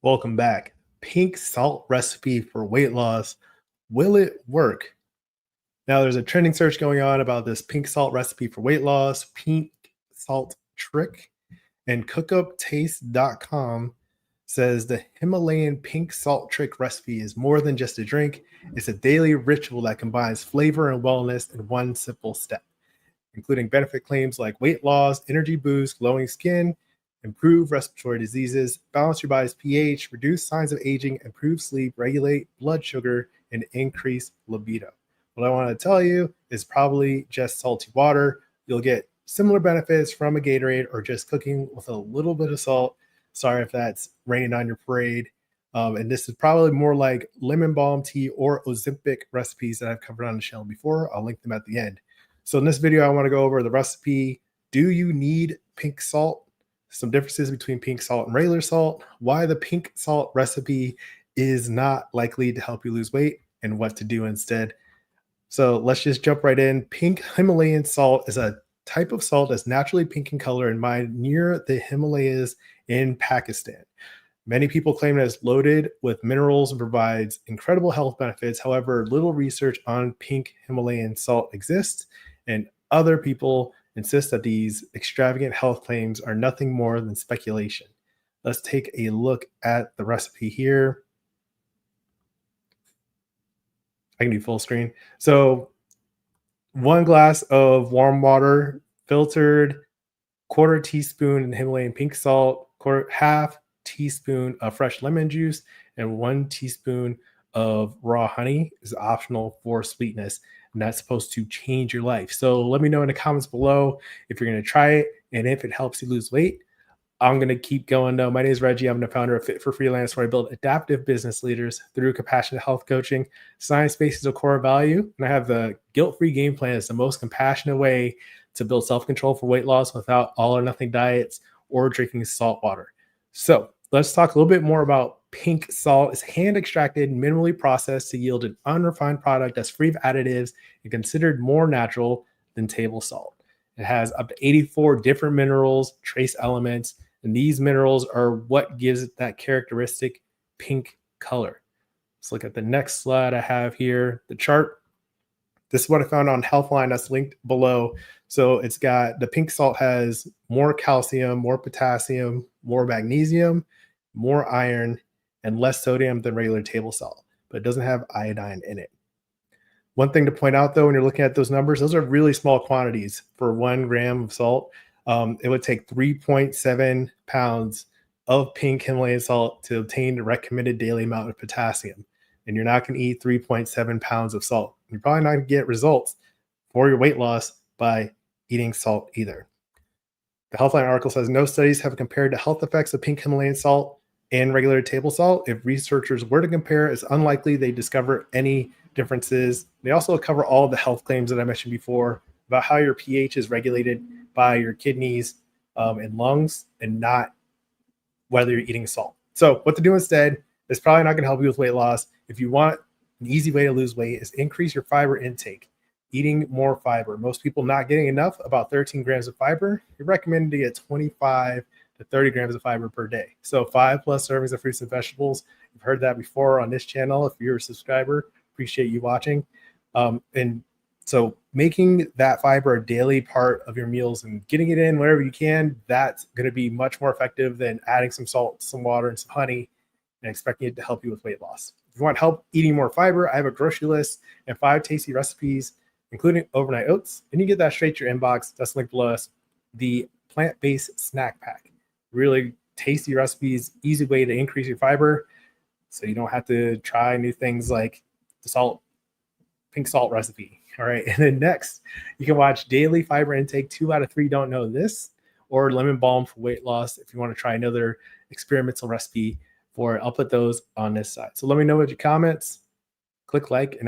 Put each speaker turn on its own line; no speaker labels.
Welcome back. Pink salt recipe for weight loss. Will it work? Now, there's a trending search going on about this pink salt recipe for weight loss, pink salt trick, and cookuptaste.com says the Himalayan pink salt trick recipe is more than just a drink. It's a daily ritual that combines flavor and wellness in one simple step, including benefit claims like weight loss, energy boost, glowing skin, improve respiratory diseases, balance your body's pH, reduce signs of aging, improve sleep, regulate blood sugar, and increase libido. What I want to tell you is probably just salty water. You'll get similar benefits from a Gatorade or just cooking with a little bit of salt. Sorry if that's raining on your parade. And this is probably more like lemon balm tea or Ozempic recipes that I've covered on the channel before. I'll link them at the end. So in this video, I want to go over the recipe. Do you need pink salt? Some differences between pink salt and regular salt, why the pink salt recipe is not likely to help you lose weight, and what to do instead. So let's just jump right in. Pink Himalayan salt is a type of salt that's naturally pink in color and mined near the Himalayas in Pakistan. Many people claim that it's loaded with minerals and provides incredible health benefits. However, little research on pink Himalayan salt exists, and other people insist that these extravagant health claims are nothing more than speculation. Let's take a look at the recipe here. I can do full screen. So 1 glass of warm water, filtered, quarter teaspoon Himalayan pink salt, half teaspoon of fresh lemon juice, and 1 teaspoon of raw honey is optional for sweetness. And that's supposed to change your life. So let me know in the comments below if you're going to try it and if it helps you lose weight. I'm going to keep going though. My name is Reggie. I'm the founder of Fit for Freelance, where I build adaptive business leaders through compassionate health coaching. Science-based is a core value, and I have the guilt-free game plan. It's the most compassionate way to build self-control for weight loss without all or nothing diets or drinking salt water. So let's talk a little bit more about pink salt. It's hand extracted, minimally processed to yield an unrefined product that's free of additives and considered more natural than table salt. It has up to 84 different minerals, trace elements, and these minerals are what gives it that characteristic pink color. Let's look at the next slide I have here, the chart. This is what I found on Healthline that's linked below. So it's got the pink salt has more calcium, more potassium, more magnesium, more iron, and less sodium than regular table salt, but it doesn't have iodine in it. One thing to point out though, when you're looking at those numbers, those are really small quantities for 1 gram of salt. It would take 3.7 pounds of pink Himalayan salt to obtain the recommended daily amount of potassium. And you're not going to eat 3.7 pounds of salt. You're probably not going to get results for your weight loss by eating salt either. The Healthline article says no studies have compared the health effects of pink Himalayan salt and regular table salt. If researchers were to compare, it's unlikely they discover any differences. They also cover all the health claims that I mentioned before about how your pH is regulated by your kidneys and lungs, and not whether you're eating salt. So what to do instead is probably not going to help you with weight loss. If you want an easy way to lose weight, is increase your fiber intake, eating more fiber. Most people not getting enough, about 13 grams of fiber. You're recommended to get 25 to 30 grams of fiber per day. So 5+ servings of fruits and vegetables. You've heard that before on this channel. If you're a subscriber, appreciate you watching. And so making that fiber a daily part of your meals and getting it in wherever you can, that's going to be much more effective than adding some salt, some water, and some honey and expecting it to help you with weight loss. If you want help eating more fiber, I have a grocery list and 5 tasty recipes, including overnight oats, and you get that straight to your inbox. That's linked below us. The plant-based snack pack, really tasty recipes, easy way to increase your fiber so you don't have to try new things like the pink salt recipe. All right. And then next, you can watch daily fiber intake 2 out of 3 don't know this, or lemon balm for weight loss if you want to try another experimental recipe for it. I'll put those on this side. So let me know what your comments. Click like and